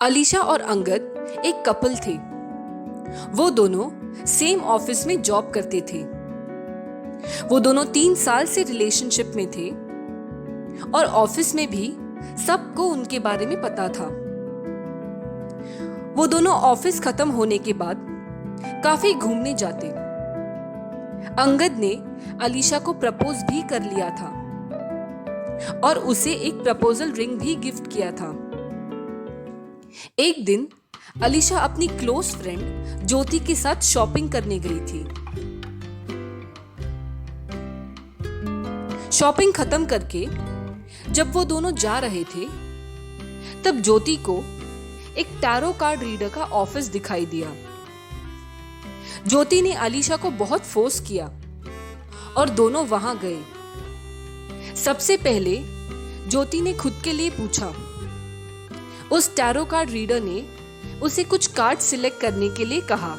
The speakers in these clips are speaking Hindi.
अलीशा और अंगद एक कपल थे। वो दोनों सेम ऑफिस में जॉब करते थे। वो दोनों 3 साल से रिलेशनशिप में थे और ऑफिस में भी सबको उनके बारे में पता था। वो दोनों ऑफिस खत्म होने के बाद काफी घूमने जाते। अंगद ने अलीशा को प्रपोज भी कर लिया था और उसे एक प्रपोजल रिंग भी गिफ्ट किया था। एक दिन अलीशा अपनी क्लोज फ्रेंड ज्योति के साथ शॉपिंग करने गई थी। शॉपिंग खत्म करके जब वो दोनों जा रहे थे तब ज्योति को एक टैरो कार्ड रीडर का ऑफिस दिखाई दिया। ज्योति ने अलीशा को बहुत फोर्स किया और दोनों वहां गए। सबसे पहले ज्योति ने खुद के लिए पूछा। उस टैरो कार्ड रीडर ने उसे कुछ कार्ड सिलेक्ट करने के लिए कहा।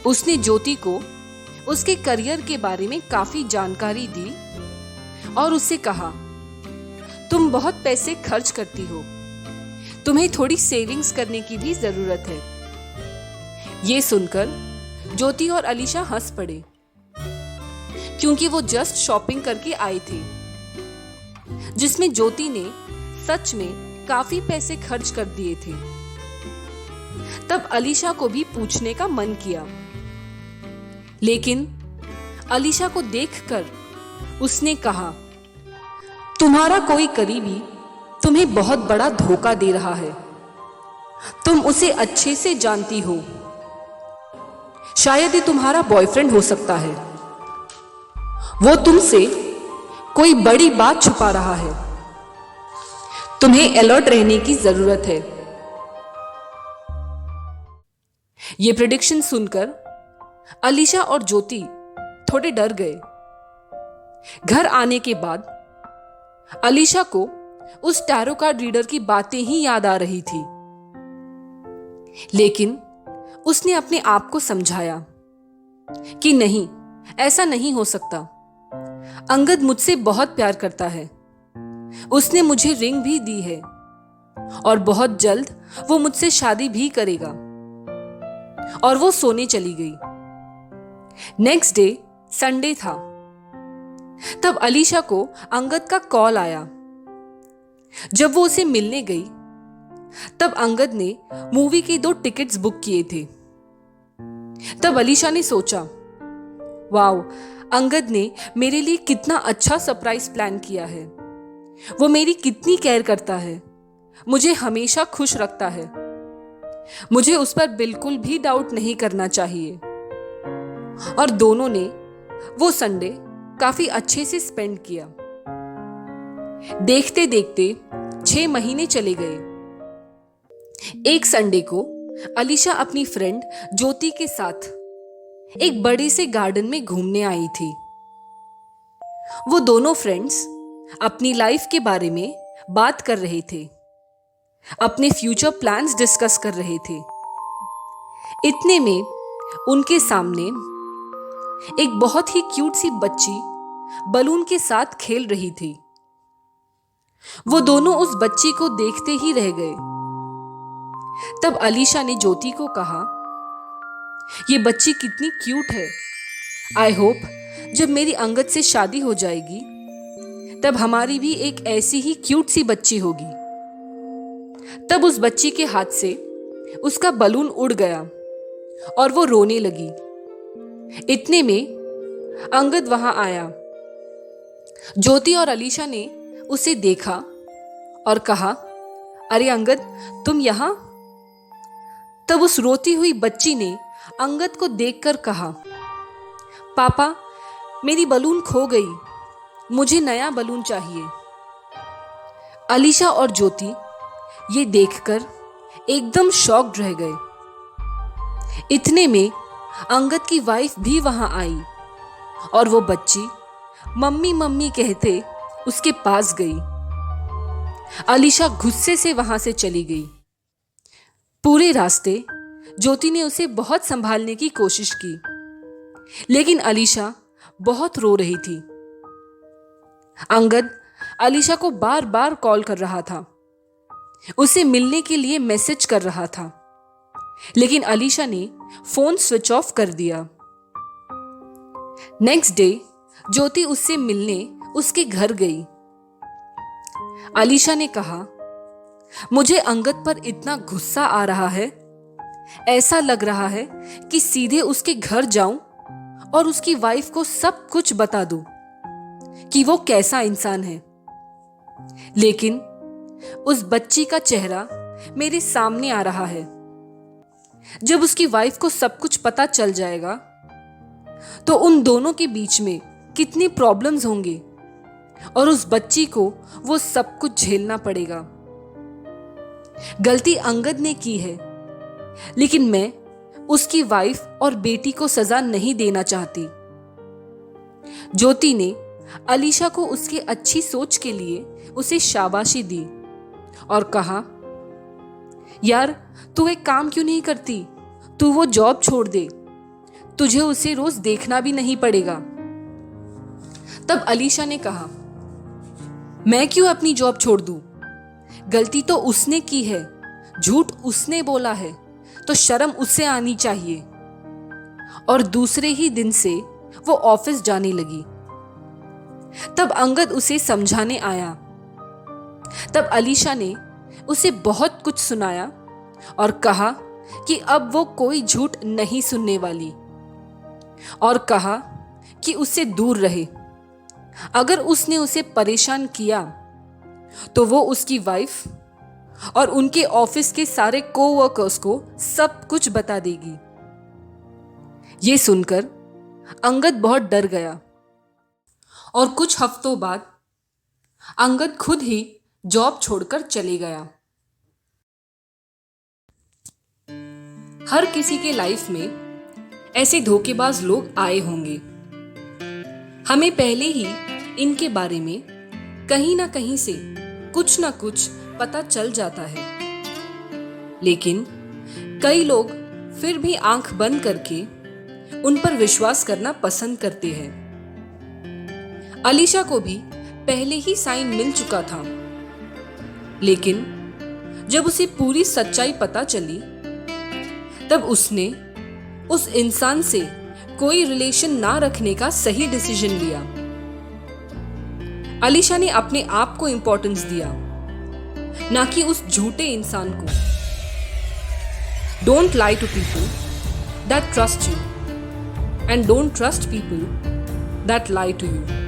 उसने ज्योति को उसके करियर के बारे में काफी जानकारी दी और उससे कहा, तुम बहुत पैसे खर्च करती हो, तुम्हें थोड़ी सेविंग्स करने की भी जरूरत है। ये सुनकर ज्योति और अलीशा हंस पड़े क्योंकि वो जस्ट शॉपिंग करके आए थे जिसमें ज्योति ने सच में काफी पैसे खर्च कर दिए थे। तब अलीशा को भी पूछने का मन किया, लेकिन अलीशा को देखकर उसने कहा, तुम्हारा कोई करीबी तुम्हें बहुत बड़ा धोखा दे रहा है। तुम उसे अच्छे से जानती हो। शायद ये तुम्हारा बॉयफ्रेंड हो सकता है। वो तुमसे कोई बड़ी बात छुपा रहा है। तुम्हें अलर्ट रहने की जरूरत है। ये प्रेडिक्शन सुनकर अलीशा और ज्योति थोड़े डर गए। घर आने के बाद अलीशा को उस टैरो कार्ड रीडर की बातें ही याद आ रही थी, लेकिन उसने अपने आप को समझाया कि नहीं, ऐसा नहीं हो सकता। अंगद मुझसे बहुत प्यार करता है। उसने मुझे रिंग भी दी है और बहुत जल्द वो मुझसे शादी भी करेगा। और वो सोने चली गई। नेक्स्ट डे संडे था। तब अलीशा को अंगद का कॉल आया। जब वो उसे मिलने गई तब अंगद ने मूवी के 2 टिकट्स बुक किए थे। तब अलीशा ने सोचा, वाओ, अंगद ने मेरे लिए कितना अच्छा सरप्राइज प्लान किया है। वो मेरी कितनी केयर करता है, मुझे हमेशा खुश रखता है। मुझे उस पर बिल्कुल भी डाउट नहीं करना चाहिए। और दोनों ने वो संडे काफी अच्छे से स्पेंड किया। देखते देखते 6 महीने चले गए। एक संडे को अलीशा अपनी फ्रेंड ज्योति के साथ एक बड़े से गार्डन में घूमने आई थी। वो दोनों फ्रेंड्स अपनी लाइफ के बारे में बात कर रहे थे, अपने फ्यूचर प्लान्स डिस्कस कर रहे थे। इतने में उनके सामने एक बहुत ही क्यूट सी बच्ची बलून के साथ खेल रही थी। वो दोनों उस बच्ची को देखते ही रह गए। तब अलीशा ने ज्योति को कहा, ये बच्ची कितनी क्यूट है। आई होप जब मेरी अंगद से शादी हो जाएगी तब हमारी भी एक ऐसी ही क्यूट सी बच्ची होगी। तब उस बच्ची के हाथ से उसका बलून उड़ गया और वो रोने लगी। इतने में अंगद वहां आया। ज्योति और अलीशा ने उसे देखा और कहा, अरे अंगद, तुम यहां? तब उस रोती हुई बच्ची ने अंगद को देखकर कहा, पापा, मेरी बलून खो गई, मुझे नया बलून चाहिए। अलीशा और ज्योति ये देखकर एकदम शॉक्ड रह गए। इतने में अंगद की वाइफ भी वहां आई और वो बच्ची मम्मी मम्मी कहते उसके पास गई। अलीशा गुस्से से वहां से चली गई। पूरे रास्ते ज्योति ने उसे बहुत संभालने की कोशिश की, लेकिन अलीशा बहुत रो रही थी। अंगद अलीशा को बार बार कॉल कर रहा था, उसे मिलने के लिए मैसेज कर रहा था, लेकिन अलीशा ने फोन स्विच ऑफ कर दिया। नेक्स्ट डे ज्योति उससे मिलने उसके घर गई। अलीशा ने कहा, मुझे अंगद पर इतना गुस्सा आ रहा है, ऐसा लग रहा है कि सीधे उसके घर जाऊं और उसकी वाइफ को सब कुछ बता दूं कि वो कैसा इंसान है। लेकिन उस बच्ची का चेहरा मेरे सामने आ रहा है। जब उसकी वाइफ को सब कुछ पता चल जाएगा तो उन दोनों के बीच में कितनी प्रॉब्लम्स होंगे और उस बच्ची को वो सब कुछ झेलना पड़ेगा। गलती अंगद ने की है, लेकिन मैं उसकी वाइफ और बेटी को सजा नहीं देना चाहती। ज्योति ने अलीशा को उसकी अच्छी सोच के लिए उसे शाबाशी दी और कहा, यार तू एक काम क्यों नहीं करती, तू वो जॉब छोड़ दे, तुझे उसे रोज देखना भी नहीं पड़ेगा। तब अलीशा ने कहा, मैं क्यों अपनी जॉब छोड़ दूं? गलती तो उसने की है, झूठ उसने बोला है, तो शर्म उससे आनी चाहिए। और दूसरे ही दिन से वो ऑफिस जाने लगी। तब अंगद उसे समझाने आया। तब अलीशा ने उसे बहुत कुछ सुनाया और कहा कि अब वो कोई झूठ नहीं सुनने वाली, और कहा कि उससे दूर रहे। अगर उसने उसे परेशान किया तो वो उसकी वाइफ और उनके ऑफिस के सारे कोवर्कर्स को सब कुछ बता देगी। ये सुनकर अंगद बहुत डर गया और कुछ हफ्तों बाद अंगद खुद ही जॉब छोड़कर चले गया। हर किसी के लाइफ में ऐसे धोखेबाज लोग आए होंगे। हमें पहले ही इनके बारे में कहीं ना कहीं से कुछ ना कुछ पता चल जाता है, लेकिन कई लोग फिर भी आंख बंद करके उन पर विश्वास करना पसंद करते हैं। अलीशा को भी पहले ही साइन मिल चुका था, लेकिन जब उसे पूरी सच्चाई पता चली तब उसने उस इंसान से कोई रिलेशन ना रखने का सही डिसीजन लिया। अलीशा ने अपने आप को इंपॉर्टेंस दिया, ना कि उस झूठे इंसान को। Don't lie to people that trust you and don't trust people that lie to you.